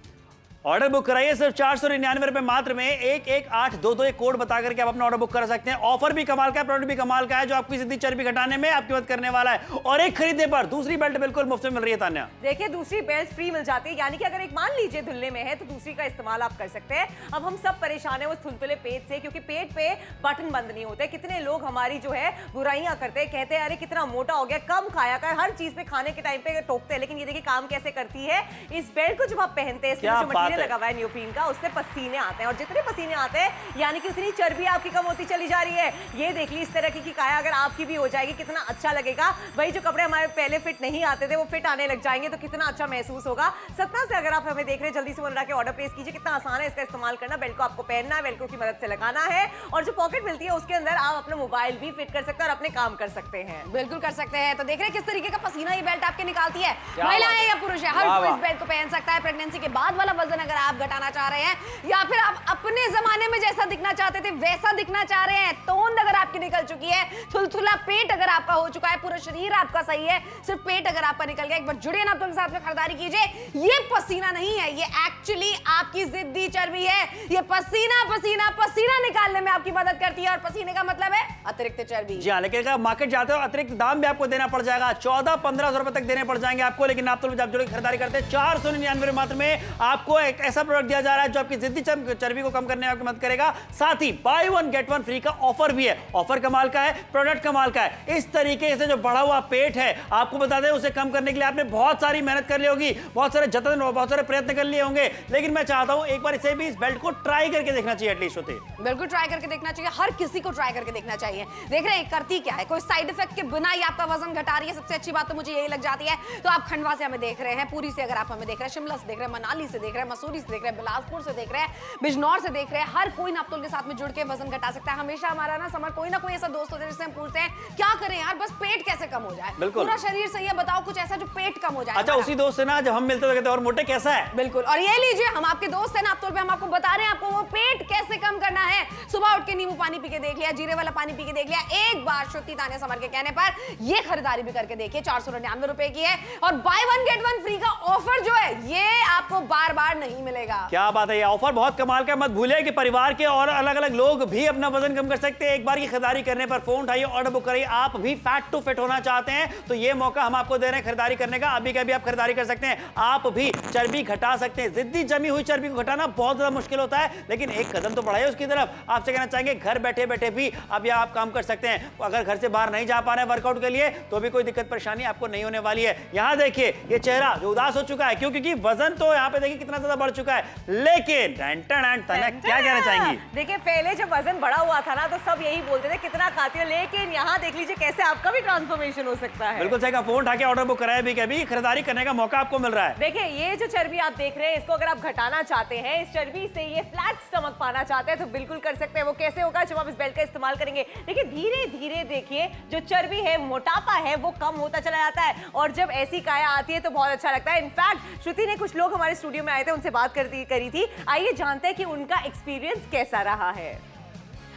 ऑर्डर बुक कराइए सिर्फ 499 रुपए मात्र में। 11822 एक कोड बता करके आप अपना ऑर्डर बुक कर सकते हैं। ऑफर भी कमाल का है, प्रोडक्ट भी कमाल का है, जो आपकी जिद्दी चर्बी घटाने में आपकी मदद करने वाला है। और एक खरीदने पर दूसरी बेल्ट बिल्कुल मुफ्त में मिल रही है। तान्या देखिए, दूसरी बेल्ट फ्री मिल जाती है, यानी कि अगर एक मान लीजिए धुल्ले में है तो दूसरी का इस्तेमाल आप कर सकते हैं। अब हम सब परेशान है उस थुलथुले पेट से, क्योंकि पेट पे बटन बंद नहीं होते। कितने लोग हमारी जो है बुराइयां करते हैं, कहते हैं अरे कितना मोटा हो गया, कम खाया कर, हर चीज पे खाने के टाइम पे टोकते हैं। लेकिन ये देखिए काम कैसे करती है। इस बेल्ट को जब आप पहनते हैं, इसमें जो मटीरियल लगा हुआ है नियोप्रीन का, उससे पसीने आते हैं, और जितने पसीने आते हैं यानी कि उतनी चर्बी आपकी कम होती चली जा रही है। ये देख ली, इस तरह की काया अगर आपकी भी हो जाएगी कितना अच्छा लगेगा। वही जो कपड़े हमारे पहले फिट नहीं आते थे वो फिट आने लग जाएंगे, तो कितना अच्छा महसूस होगा। सतना से अगर आप हमें देख रहे हैं, जल्दी से मंडरा के ऑर्डर प्लेस कीजिए। कितना आसान है इसका इस्तेमाल करना। बेल्ट को आपको पहनना है, वेलक्रो की मदद से लगाना है, और जो पॉकेट मिलती है उसके अंदर आप अपना मोबाइल भी फिट कर सकते हैं और अपने काम कर सकते हैं। बिल्कुल कर सकते हैं। तो देख रहे हैं किस तरीके का पसीना ये बेल्ट आपके निकालती है। महिला है या पुरुष है, हर कोई इस बेल्ट को पहन सकता है। प्रेगनेंसी के बाद वाला वजन अगर आप घटाना चाह रहे हैं, या फिर आप अपने जमाने में जैसा दिखना चाहते थे वैसा दिखना चाह रहे हैं, तोंद अगर आपकी निकल चुकी है, थुलथुला पेट अगर आपका हो चुका है, पूरा शरीर आपका सही है, सिर्फ पेट अगर आपका निकल गया, एक बार जुड़िए ना, तो साथ में खरीदारी कीजिए। ये पसीना नहीं है, ये एक्चुअली आपकी जिद्दी चर्बी है। ये पसीना पसीना पसीना निकालने में आपकी मदद करती है, और पसीने का मतलब है अतिरिक्त चर्बी। जी हाँ, लेकिन अगर मार्केट जाते हो अतिरिक्त दाम भी आपको देना पड़ जाएगा। 14-1500 रुपए तक देने पड़ जाएंगे आपको। लेकिन आप तो जब जुड़े खरीदारी करते हैं 499 मात्र में आपको एक ऐसा प्रोडक्ट दिया जा रहा है जो आपकी जिद्दी चर्बी को कम करने में आपकी मदद करेगा। साथ ही buy one get one free का ऑफर भी है। ऑफर कमाल का है, प्रोडक्ट कमाल का है। इस तरीके से जो बढ़ा हुआ पेट है, आपको बता दें, उसे कम करने के लिए आपने बहुत सारी मेहनत कर ली होगी, बहुत सारे जतन, बहुत सारे प्रयत्न कर लिए होंगे। लेकिन मैं चाहता हूं एक बार इसे भी, इस बेल्ट को ट्राई करके देखना चाहिए एटलीस्ट होते। बिल्कुल ट्राई करके देखना चाहिए, हर किसी को ट्राई करके देखना चाहिए। देख रहे हैं करती क्या है, कोई साइड इफेक्ट के बिना ही आपका वजन घटा रही है। सबसे अच्छी बात तो मुझे यही लग जाती है। तो आप खंडवा से हमें देख रहे हैं, पूरी से अगर आप हमें देख रहे हैं, शिमला से देख रहे हैं, मनाली से देख रहे हैं, मसूरी से देख रहे हैं, बिलासपुर से देख रहे हैं, बिजनौर से देख रहे हैं, हर कोई नापतोल के साथ में जुड़ के वजन घटा सकता है। हमेशा हमारा ना समर कोई ना कोई ऐसा दोस्त होता है जिससे हम पूछते हैं क्या करें यार, बस पेट कैसे कम हो जाए, पूरा शरीर सही है, बताओ कुछ ऐसा जो पेट कम हो जाए। अच्छा, उसी दोस्त से ना जब हम मिलते तो कहते हैं और मोटे कैसा है। बिल्कुल, और ये लीजिए, हम आपके दोस्त हैं नापतोल पे, हम आपको बता रहे हैं आपको वो पेट कैसे कम करना है। सुबह उठ के नींबू पानी पी के देख लिया, जीरे वाला पानी पी के देख लिया, एक बार श्रुति तान्या समर के कहने पर ये खरीदारी भी करके देखिए। 499 रुपए की है, और bye one get one free का ऑफर जो है ये आपको बार बार नहीं मिलेगा। क्या बात है, ये ऑफर बहुत कमाल का। मत भूलिए कि परिवार के और अलग अलग लोग भी अपना वजन कम कर सकते हैं। एक बार की खरीदारी करने पर फोन उठाइए, ऑर्डर बुक करिए। आप भी फैट टू फिट होना चाहते हैं तो ये मौका हम आपको दे रहे हैं खरीदारी करने का। अभी कभी आप खरीदारी कर सकते हैं, आप भी चर्बी घटा सकते हैं। जिद्दी जमी हुई चर्बी को घटाना बहुत ज्यादा मुश्किल होता है, लेकिन एक कदम तो बढ़ाइए उसकी तरफ। आपसे कहना चाहेंगे घर बैठे बैठे भी अब यह आप काम कर सकते हैं। अगर घर से बाहर नहीं जा पा रहे हैं वर्कआउट के लिए तो भी कोई दिक्कत परेशानी आपको नहीं होने वाली है। यहाँ देखिए ये चेहरा जो उदास हो चुका है, क्योंकि वजन तो यहाँ पे देखिए कितना ज्यादा बढ़ चुका है। लेकिन क्या कहना चाहेंगी? देखिए, पहले जब वजन बढ़ा हुआ था ना तो सब यही बोलते थे कितना खाती हो, लेकिन यहाँ देख लीजिए कैसे आपका भी ट्रांसफॉर्मेशन हो सकता है। बिल्कुल सही कहा, फोन उठा के ऑर्डर बुक कराया भी, कभी खरीदारी करने का मौका आपको मिल रहा है। देखिए, ये जो चर्बी आप देख रहे हैं, इसको अगर आप घटाना चाहते हैं, इस चर्बी से ये फ्लैट स्टमक पाना चाहते हैं तो बिल्कुल कर सकते हैं। वो कैसे होगा जब आप इस बेल्ट का इस्तेमाल करेंगे। देखिए धीरे धीरे देखिए जो चर्बी है, मोटापा है, वो कम होता चला जाता है, और जब ऐसी काया आती है तो बहुत अच्छा लगता है। इनफैक्ट श्रुति ने कुछ लोग हमारे स्टूडियो में आए थे, उनसे बात करी थी। आइए जानते हैं कि उनका एक्सपीरियंस कैसा रहा है।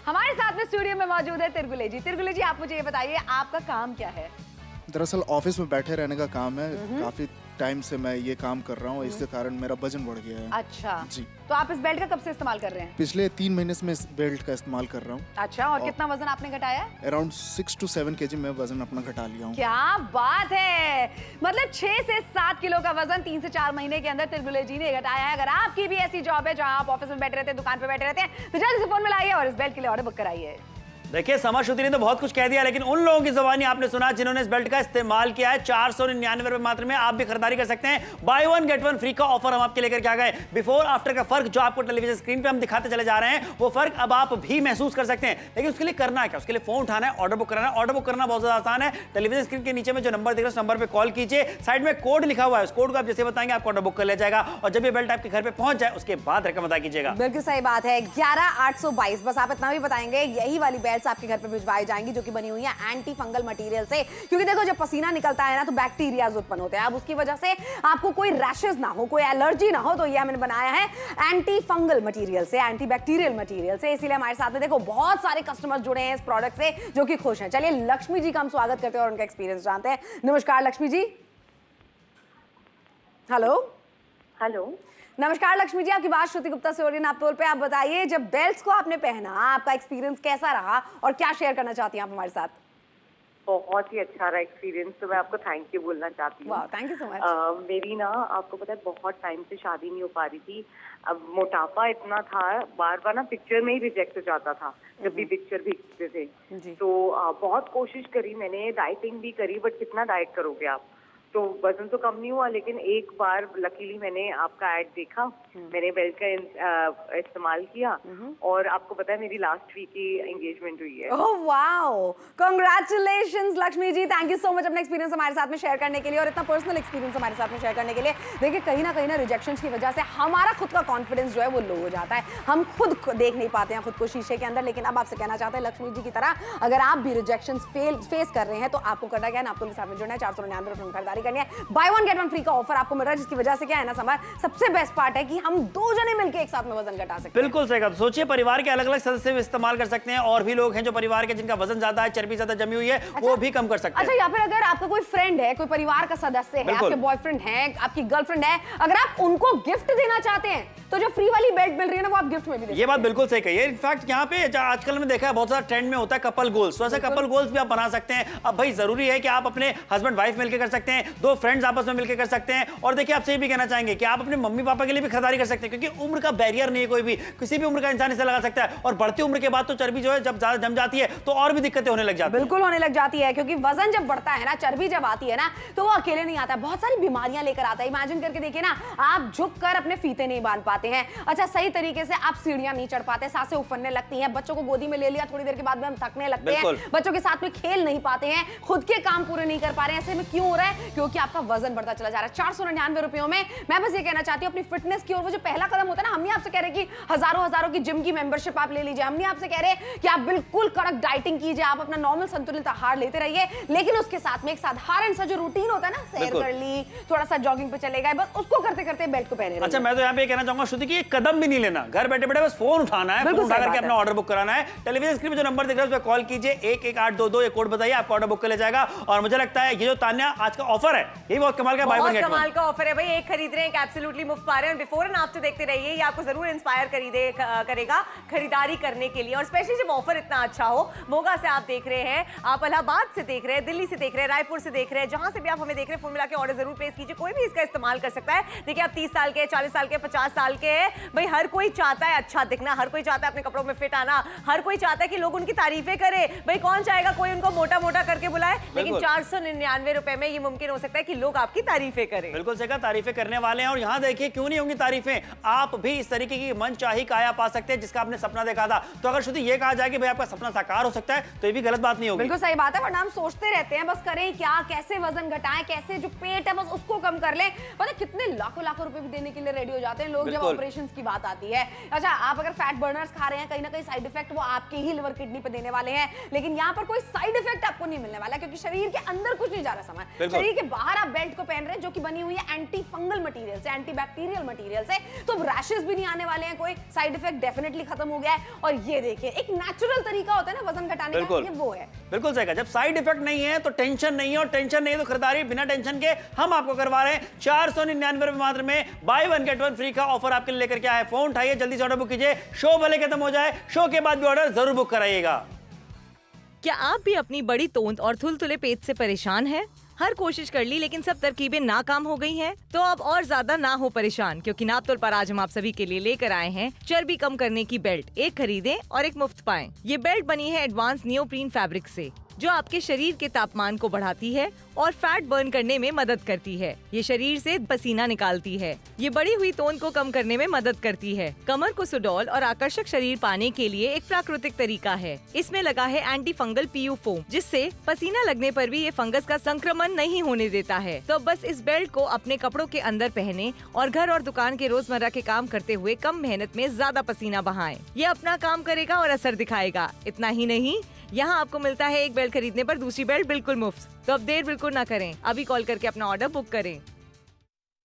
हमारे साथ में स्टूडियो में मौजूद है तिरगुले जी। तिरगुले जी, आप मुझे ये बताइए आपका काम क्या है? दरअसल ऑफिस में बैठे रहने का काम है। काफी टाइम से मैं ये काम कर रहा हूँ, इसके कारण मेरा वजन बढ़ गया है। अच्छा जी। तो आप इस बेल्ट का कब से इस्तेमाल कर रहे हैं? पिछले 3 महीने से मैं इस बेल्ट का इस्तेमाल कर रहा हूँ। अच्छा, और कितना वजन आपने घटाया? अराउंड 6 to 7 kg मैं वजन अपना घटा लिया हूँ। क्या बात है, मतलब 6 से 7 किलो का वजन 3 से 4 महीने के अंदर तिरगुले जी ने घटाया है। अगर आपकी भी ऐसी जॉब है जहाँ आप ऑफिस में बैठे रहते हैं, दुकान पे बैठे रहते हैं, तो जल्दी से फोन मिलाइए और इस बेल्ट के लिए ऑर्डर बुक कराइए। देखिए समर श्रुति ने तो बहुत कुछ कह दिया, लेकिन उन लोगों की जुबानी आपने सुना जिन्होंने इस बेल्ट का इस्तेमाल किया है। 499 रुपए मात्र में आप भी खरीदारी कर सकते हैं। Bye one get one free का ऑफर हम आपके लेकर के आ गए। बिफोर आफ्टर का फर्क जो आपको टेलीविजन स्क्रीन पे हम दिखाते चले जा रहे हैं, वो फर्क अब आप भी महसूस कर सकते हैं। लेकिन उसके लिए करना है क्या? उसके लिए फोन उठाना है, ऑर्डर बुक कराना है। ऑर्डर बुक करना बहुत ज्यादा आसान है। टेलीविजन स्क्रीन के नीचे में जो नंबर दिख रहा है उस नंबर पे कॉल कीजिए। साइड में कोड लिखा हुआ है, उस कोड को आप जैसे बताएंगे आपको ऑर्डर बुक कर लिया जाएगा। और जब ये बेल्ट आपके घर पे पहुंच जाए उसके बाद रकम अदा कीजिएगा। बिल्कुल सही बात है। 11,822 बस आप इतना भी बताएंगे, यही वाली बेल्ट्स आपके घर पे भिजवाई जाएंगी जो कि बनी हुई है एंटी फंगल मटेरियल से। क्योंकि देखो जब पसीना निकलता है ना तो बैक्टीरियाज उत्पन्न होते हैं। अब उसकी वजह से आपको कोई रैशेस ना हो, कोई एलर्जी ना हो, तो ये हमने बनाया है एंटी फंगल मटेरियल से, एंटी बैक्टीरियल मटेरियल से। इसीलिए हमारे साथ में देखो बहुत सारे कस्टमर्स जुड़े हैं इस प्रोडक्ट से जो कि खुश हैं। चलिए लक्ष्मी जी का हम स्वागत करते हैं और उनका एक्सपीरियंस जानते हैं। नमस्कार लक्ष्मी जी। Hello hello. नमस्कार लक्ष्मी जी, आपकी बात श्रुति गुप्ता से हो रही है नापतोल पे। आप बताइए जब बेल्ट्स को आपने पहना आपका एक्सपीरियंस कैसा रहा और क्या शेयर करना चाहती हैं आप हमारे साथ? बहुत ही अच्छा रहा एक्सपीरियंस, तो मैं आपको थैंक यू बोलना चाहती हूँ। वाह, थैंक यू सो मच। मेरी ना आपको पता है बहुत टाइम से शादी नहीं हो पा रही थी। अब मोटापा इतना था, बार बार ना पिक्चर में ही रिजेक्ट हो जाता था जब भी पिक्चर भेजते थे। तो बहुत कोशिश करी मैंने, डाइटिंग भी करी, बट कितना डाइट करोगे आप? तो वजन तो कम नहीं हुआ। लेकिन एक बार लकीली मैंने आपका ऐड देखा, मैंने बेल्ट का इस्तेमाल किया और आपको पता है मेरी लास्ट वीक ही एंगेजमेंट हुई है। Oh wow, congratulations Lakshmi ji, thank you so much अपना एक्सपीरियंस हमारे साथ में शेयर करने के लिए और इतना पर्सनल एक्सपीरियंस हमारे साथ में शेयर करने के लिए। देखिए कहीं ना रिजेक्शंस की वजह से हमारा खुद का कॉन्फिडेंस जो है वो लो हो जाता है, हम खुद देख नहीं पाते हैं खुद को शीशे के अंदर। लेकिन अब आपसे कहना चाहते हैं लक्ष्मी जी की तरह अगर आप भी रिजेक्शंस फेस कर रहे हैं तो आपको करना क्या है, आपको के साथ में जुड़ना है। 499 रुपए में खरीदारी करनी है, bye one get one free का ऑफर आपको मिल रहा है, जिसकी वजह से क्या है ना समर, सबसे बेस्ट पार्ट है कि हम दो जने मिलकर एक साथ में वजन घटा सकते हैं। बिल्कुल सही कहा। सोचिए परिवार के अलग अलग सदस्य भी इस्तेमाल कर सकते हैं और भी लोग हैं जो परिवार के जिनका वजन ज्यादा है, चर्बी ज्यादा जमी हुई है, वो भी कम कर सकते हैं। अच्छा, या फिर अगर आपका कोई फ्रेंड है, कोई परिवार का सदस्य है, आपके बॉयफ्रेंड है, आपकी गर्लफ्रेंड है, अगर आप उनको गिफ्ट देना चाहते हैं तो जो फ्री वाली बेल्ट मिल रही है ना वो आप गिफ्ट में भी दे सकते हैं। ये बात बिल्कुल सही कही है। इनफैक्ट यहाँ पे आजकल में देखा है बहुत सारा ट्रेंड में होता है कपल गोल्स, तो ऐसे कपल गोल्स भी आप बना सकते हैं। अब भाई जरूरी है कि आप अपने हस्बैंड वाइफ मिलकर कर सकते हैं, दो फ्रेंड्स आपस में मिलकर कर सकते हैं। और देखिए आपसे ये भी कहना चाहेंगे कि आप अपने मम्मी पापा के लिए भी खरीदारी कर सकते हैं, क्योंकि उम्र का बैरियर नहीं है, कोई भी किसी भी उम्र का इंसान इसे लगा सकता है। और बढ़ती उम्र के बाद तो चर्बी जो है जब ज्यादा जम जाती है तो और भी दिक्कतें होने लग जाती है। बिल्कुल होने लग जाती है, क्योंकि वजन जब बढ़ता है ना, चर्बी जब आती है ना, तो वो अकेले नहीं आता है, बहुत सारी बीमारियां लेकर आता है। इमेजिन करके देखिए ना, आप झुक कर अपने फीते नहीं बांध पाते हैं, अच्छा सही तरीके से आप सीढ़ियां नहीं चढ़ पाते, सांसें उफरने लगती हैं, बच्चों को गोदी में ले लिया थोड़ी देर के बाद में हम थकने लगते हैं, बच्चों के साथ में खेल नहीं पाते हैं, खुद के काम पूरे नहीं कर पा रहे हैं। ऐसे में क्यों हो रहा है? क्योंकि आपका वजन बढ़ता चला जा रहा है। 499 रुपयों में मैं बस ये कहना चाहती हूँ अपनी फिटनेस की ओर वो जो पहला कदम होता है ना, हम नहीं आपसे कह रहे कि हजारों की जिम की मेंबरशिप आप ले लीजिए, हम नहीं आपसे कह रहे कि आप बिल्कुल कड़क डाइटिंग कीजिए, आप अपना नॉर्मल संतुलित आहार लेते रहिए, लेकिन उसके साथ में एक साधारण सा जो रूटीन होता है ना, सैर कर ली, थोड़ा सा जॉगिंग पे चले गए, बस उसको करते करते बेल्ट को पहने रहिए। अच्छा, मैं तो यहाँ पे कहना चाहूंगा श्रुति की कदम भी नहीं लेना, घर बैठे बैठे बस फोन उठाना है, फोन उठा करके अपना ऑर्डर बुक कराना है। टेलीविजन स्क्रीन पे जो नंबर दिख रहा है उस पर कॉल कीजिए, 11822 ये कोड बताइए, आपको ऑर्डर बुक कर ले जाएगा। और मुझे लगता है ये जो तान्या आज का ऑफर है ये बहुत कमाल का, बाय वन गेट वन कमाल का ऑफर है भाई। एक खरीद रहे हैं एक एब्सोल्युटली मुफ्त पा रहे हैं। बिफोर एंड आफ्टर देखते रहिए, ये आपको जरूर इंस्पायर करेगा खरीदारी करने के लिए। और स्पेशली जब ऑफर इतना अच्छा हो, मोगा से आप देख रहे हैं, आप इलाहाबाद से देख रहे हैं, दिल्ली से देख रहे हैं, रायपुर से देख रहे हैं, जहां से भी आप हमें देख रहे हैं, फोन मिला के ऑर्डर जरूर प्लेस कीजिए। कोई भी इसका इस्तेमाल कर सकता है। देखिए आप 30 साल के, 40 साल के, 50 साल के हैं, भाई हर कोई चाहता है अच्छा दिखना, हर कोई चाहता है अपने कपड़ों में फिट आना, हर कोई चाहता है कि लोग उनकी तारीफें करे। भाई कौन चाहेगा कोई उनको मोटा मोटा करके बुलाए, लेकिन 499 रुपए में ये मुमकिन हो सकता है कि लोग आपकी तारीफें करें। बिल्कुल सही कहा, तारीफें करने वाले हैं। और यहाँ देखिए क्यों नहीं होंगी तारीफें, आप भी इस तरीके की मनचाही काया पा सकते हैं जिसका आपने सपना देखा था। तो अगर श्रुति ये कहा जाए कि भाई आपका सपना साकार हो सकता है तो ये भी गलत बात नहीं होगी। बिल्कुल सही बात है, वरना हम सोचते रहते हैं बस करें क्या, कैसे वजन घटाएं, कैसे जो पेट है बस उसको कम कर लें। पता कितने लाखों रुपए भी देने के लिए रेडी हो जाते हैं लोग जब ऑपरेशंस की बात आती है। अच्छा, आप अगर फैट बर्नर्स खा रहे हैं, कहीं ना कहीं साइड इफेक्ट वो आपके ही लिवर किडनी पे देने वाले हैं, लेकिन यहाँ पर कोई साइड इफेक्ट आपको नहीं मिलने वाला, क्योंकि शरीर के अंदर कुछ नहीं जा रहा सामान, शरीर के बाहर आप बेल्ट को पहन रहे हैं जो कि बनी हुई है एंटी फंगल मटेरियल से, एंटी बैक्टीरियल मटेरियल से। तो रैशेस भी नहीं आने वाले हैं, कोई साइड इफेक्ट डेफिनेटली खत्म हो गया है। और ये देखिए एक नेचुरल तरीका होता है ना वजन घटाने का, ये वो है। बिल्कुल सही कहा, जब साइड इफेक्ट नहीं है तो टेंशन नहीं है, और टेंशन नहीं है तो खरीदारी बिना टेंशन के हम आपको करवा रहे हैं। 499 रुपए मात्र में bye one get one free का ऑफर आपके लिए लेकर के आया है। फोन उठाइए, जल्दी से ऑर्डर बुक कीजिए, शो भले खत्म हो जाए, शो के बाद भी ऑर्डर जरूर बुक कराइएगा। क्या आप भी अपनी बड़ी तोंद और थुलथुले पेट से परेशान हैं? हर कोशिश कर ली लेकिन सब तरकीबें नाकाम हो गई हैं। तो अब और ज्यादा ना हो परेशान, क्योंकि नापतोल पर आज हम आप सभी के लिए लेकर आए हैं चर्बी कम करने की बेल्ट। एक खरीदें और एक मुफ्त पाएं। ये बेल्ट बनी है एडवांस नियोप्रीन फैब्रिक से, जो आपके शरीर के तापमान को बढ़ाती है और फैट बर्न करने में मदद करती है। ये शरीर से पसीना निकालती है। ये बढ़ी हुई तोंद को कम करने में मदद करती है। कमर को सुडौल और आकर्षक शरीर पाने के लिए एक प्राकृतिक तरीका है। इसमें लगा है एंटी फंगल पीयू फोम, जिससे पसीना लगने पर भी ये फंगस का संक्रमण नहीं होने देता है। तो बस इस बेल्ट को अपने कपड़ों के अंदर पहने और घर और दुकान के रोजमर्रा के काम करते हुए कम मेहनत में ज्यादा पसीना बहाएं। ये अपना काम करेगा और असर दिखाएगा। इतना ही नहीं, यहाँ आपको मिलता है एक बेल्ट खरीदने पर दूसरी बेल्ट बिल्कुल मुफ्त। तो अब देर बिल्कुल ना करें, अभी कॉल करके अपना ऑर्डर बुक करें।